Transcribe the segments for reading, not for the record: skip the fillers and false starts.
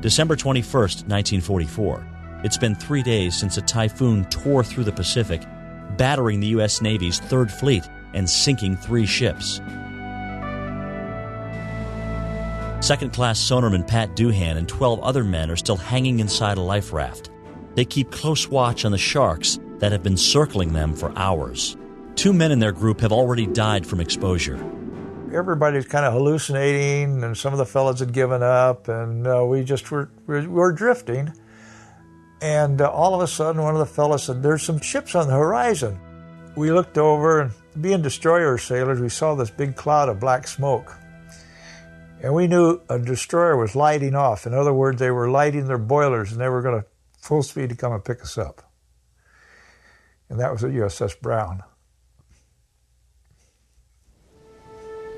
December 21st, 1944. It's been 3 days since a typhoon tore through the Pacific, battering the U.S. Navy's Third Fleet and sinking 3 ships. Second-class sonarman Pat Doohan and 12 other men are still hanging inside a life raft. They keep close watch on the sharks that have been circling them for hours. 2 men in their group have already died from exposure. Everybody's kind of hallucinating, and some of the fellas had given up, and we were drifting. And all of a sudden, one of the fellas said, "There's some ships on the horizon." We looked over, and being destroyer sailors, we saw this big cloud of black smoke. And we knew a destroyer was lighting off. In other words, they were lighting their boilers, and they were going to full speed to come and pick us up. And that was the USS Brown.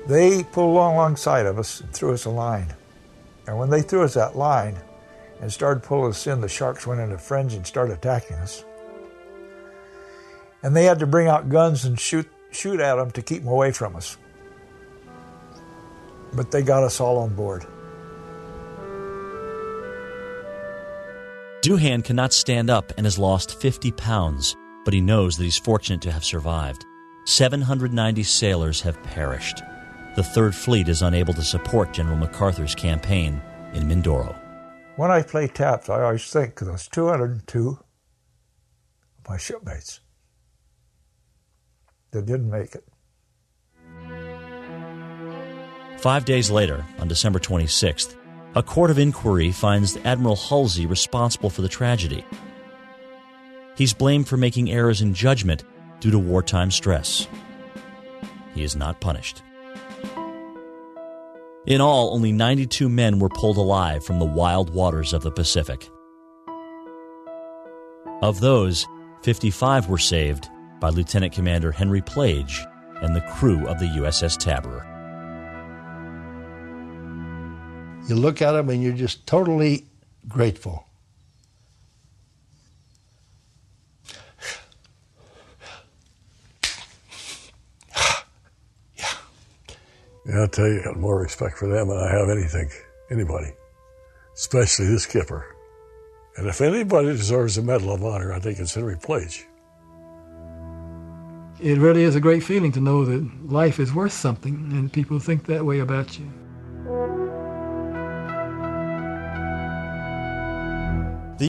They pulled alongside of us and threw us a line. And when they threw us that line and started pulling us in, the sharks went into frenzy and started attacking us. And they had to bring out guns and shoot at them to keep them away from us. But they got us all on board. Doohan cannot stand up and has lost 50 pounds, but he knows that he's fortunate to have survived. 790 sailors have perished. The Third Fleet is unable to support General MacArthur's campaign in Mindoro. When I play taps, I always think of those 202 of my shipmates that didn't make it. 5 days later, on December 26th, a court of inquiry finds Admiral Halsey responsible for the tragedy. He's blamed for making errors in judgment due to wartime stress. He is not punished. In all, only 92 men were pulled alive from the wild waters of the Pacific. Of those, 55 were saved by Lieutenant Commander Henry Plage and the crew of the USS Tabor. You look at them and you're just totally grateful. Yeah, I'll tell you, I got more respect for them than I have anybody, especially the skipper. And if anybody deserves a Medal of Honor, I think it's Henry Plage. It really is a great feeling to know that life is worth something, and people think that way about you.